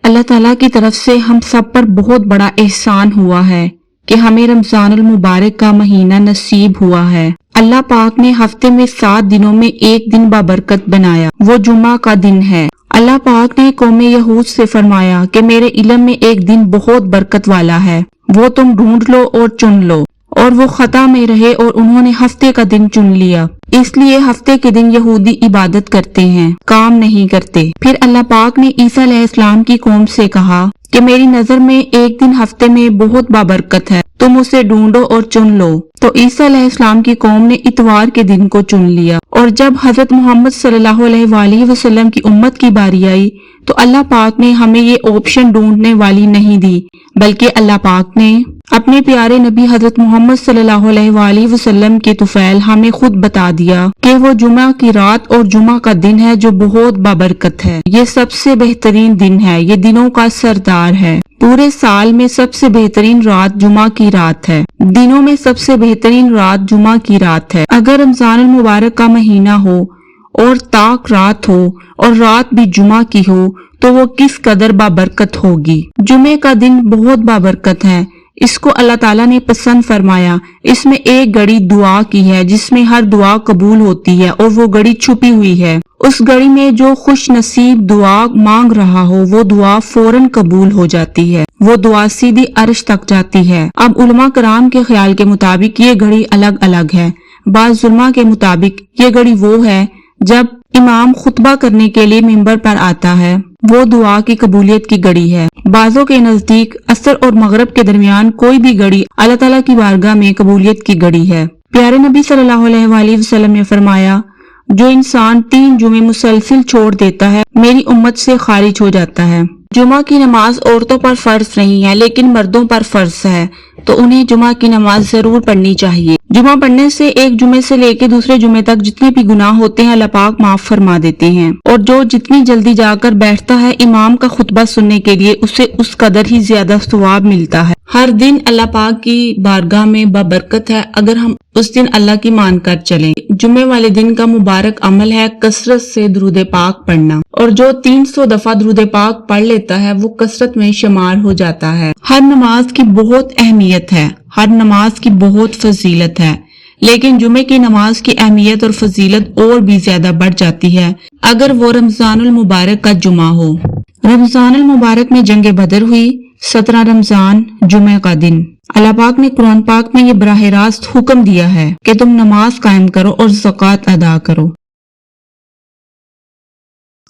اللہ تعالیٰ کی طرف سے ہم سب پر بہت بڑا احسان ہوا ہے کہ ہمیں رمضان المبارک کا مہینہ نصیب ہوا ہے۔ اللہ پاک نے ہفتے میں 7 دنوں میں ایک دن بابرکت بنایا، وہ جمعہ کا دن ہے۔ اللہ پاک نے قوم یہود سے فرمایا کہ میرے علم میں ایک دن بہت برکت والا ہے، وہ تم ڈھونڈ لو اور چن لو، اور وہ خطا میں رہے اور انہوں نے ہفتے کا دن چن لیا، اس لیے ہفتے کے دن یہودی عبادت کرتے ہیں، کام نہیں کرتے۔ پھر اللہ پاک نے عیسیٰ علیہ السلام کی قوم سے کہا کہ میری نظر میں ایک دن ہفتے میں بہت بابرکت ہے، تم اسے ڈھونڈو اور چن لو۔ تو عیسیٰ علیہ السلام کی قوم نے اتوار کے دن کو چن لیا، اور جب حضرت محمد صلی اللہ علیہ وآلہ وسلم کی امت کی باری آئی تو اللہ پاک نے ہمیں یہ آپشن ڈھونڈنے والی نہیں دی، بلکہ اللہ پاک نے اپنے پیارے نبی حضرت محمد صلی اللہ علیہ وآلہ وسلم کے طفیل ہمیں خود بتا دیا کہ وہ جمعہ کی رات اور جمعہ کا دن ہے جو بہت بابرکت ہے۔ یہ سب سے بہترین دن ہے، یہ دنوں کا سردار ہے۔ پورے سال میں سب سے بہترین رات جمعہ کی رات ہے، دنوں میں سب سے بہترین رات جمعہ کی رات ہے۔ اگر رمضان المبارک کا مہینہ ہو اور تاک رات ہو اور رات بھی جمعہ کی ہو تو وہ کس قدر بابرکت ہوگی۔ جمعے کا دن بہت بابرکت ہے، اس کو اللہ تعالیٰ نے پسند فرمایا۔ اس میں ایک گھڑی دعا کی ہے جس میں ہر دعا قبول ہوتی ہے، اور وہ گھڑی چھپی ہوئی ہے۔ اس گھڑی میں جو خوش نصیب دعا مانگ رہا ہو وہ دعا فوراً قبول ہو جاتی ہے، وہ دعا سیدھی عرش تک جاتی ہے۔ اب علماء کرام کے خیال کے مطابق یہ گھڑی الگ الگ ہے۔ بعض علماء کے مطابق یہ گھڑی وہ ہے جب امام خطبہ کرنے کے لیے ممبر پر آتا ہے، وہ دعا کی قبولیت کی گھڑی ہے۔ بعضوں کے نزدیک عصر اور مغرب کے درمیان کوئی بھی گھڑی اللہ تعالیٰ کی بارگاہ میں قبولیت کی گھڑی ہے۔ پیارے نبی صلی اللہ علیہ وآلہ وسلم نے فرمایا، جو انسان 3 جمعے مسلسل چھوڑ دیتا ہے میری امت سے خارج ہو جاتا ہے۔ جمعہ کی نماز عورتوں پر فرض نہیں ہے لیکن مردوں پر فرض ہے، تو انہیں جمعہ کی نماز ضرور پڑھنی چاہیے۔ جمعہ پڑھنے سے ایک جمعے سے لے کے دوسرے جمعے تک جتنے بھی گناہ ہوتے ہیں اللہ پاک معاف فرما دیتے ہیں، اور جو جتنی جلدی جا کر بیٹھتا ہے امام کا خطبہ سننے کے لیے اسے اس قدر ہی زیادہ ثواب ملتا ہے۔ ہر دن اللہ پاک کی بارگاہ میں بابرکت ہے اگر ہم اس دن اللہ کی مان کر چلیں۔ جمعے والے دن کا مبارک عمل ہے کثرت سے درود پاک پڑھنا، اور جو 300 دفعہ درود پاک پڑھ لیتا ہے وہ کثرت میں شمار ہو جاتا ہے۔ ہر نماز کی بہت اہمیت ہے، ہر نماز کی بہت فضیلت ہے، لیکن جمعے کی نماز کی اہمیت اور فضیلت اور بھی زیادہ بڑھ جاتی ہے اگر وہ رمضان المبارک کا جمعہ ہو۔ رمضان المبارک میں جنگ بدر ہوئی، 17 رمضان جمعہ کا دن۔ اللہ پاک نے قرآن پاک میں یہ براہ راست حکم دیا ہے کہ تم نماز قائم کرو اور زکوٰۃ ادا کرو۔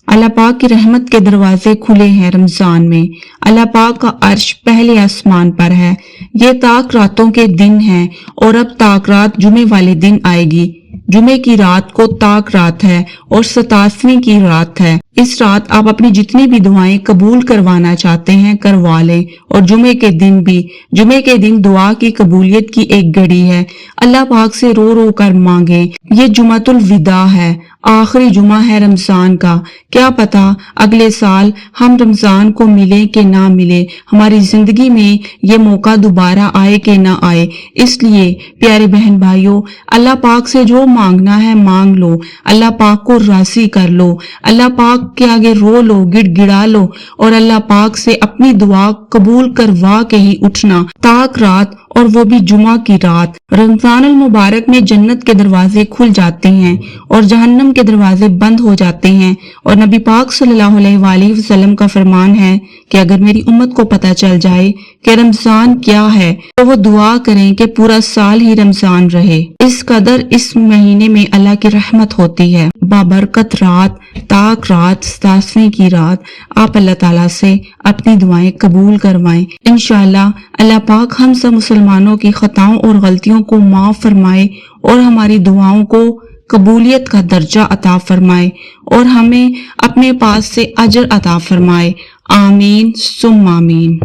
اللہ پاک کی رحمت کے دروازے کھلے ہیں رمضان میں۔ اللہ پاک کا عرش پہلے آسمان پر ہے۔ یہ تاک راتوں کے دن ہیں، اور اب تاک رات جمعے والے دن آئے گی۔ جمعے کی رات کو تاک رات ہے اور 87ویں کی رات ہے۔ اس رات آپ اپنی جتنی بھی دعائیں قبول کروانا چاہتے ہیں کروا لیں، اور جمعے کے دن بھی۔ جمعے کے دن دعا کی قبولیت کی ایک گھڑی ہے، اللہ پاک سے رو رو کر مانگیں۔ یہ جمعۃ الوداع ہے، آخری جمعہ ہے رمضان کا۔ کیا پتا اگلے سال ہم رمضان کو ملیں کہ نہ ملے، ہماری زندگی میں یہ موقع دوبارہ آئے کہ نہ آئے۔ اس لیے پیارے بہن بھائیوں، اللہ پاک سے جو مانگنا ہے مانگ لو، اللہ پاک کو راضی کر لو، اللہ پاک کے آگے رو لو، گڑ گڑا لو، اور اللہ پاک سے اپنی دعا قبول کروا کے ہی اٹھنا۔ تاک رات، اور وہ بھی جمعہ کی رات۔ رمضان المبارک میں جنت کے دروازے کھل جاتے ہیں اور جہنم کے دروازے بند ہو جاتے ہیں، اور نبی پاک صلی اللہ علیہ وآلہ وسلم کا فرمان ہے کہ اگر میری امت کو پتہ چل جائے کہ رمضان کیا ہے تو وہ دعا کریں کہ پورا سال ہی رمضان رہے۔ اس قدر اس مہینے میں اللہ کی رحمت ہوتی ہے۔ بابرکت رات، تاک رات، 87ویں کی رات، آپ اللہ تعالیٰ سے اپنی دعائیں قبول کروائیں۔ انشاءاللہ اللہ پاک ہم سب مسلمانوں کی خطاؤں اور غلطیوں کو معاف فرمائے، اور ہماری دعاؤں کو قبولیت کا درجہ عطا فرمائے، اور ہمیں اپنے پاس سے اجر عطا فرمائے۔ آمین ثم آمین۔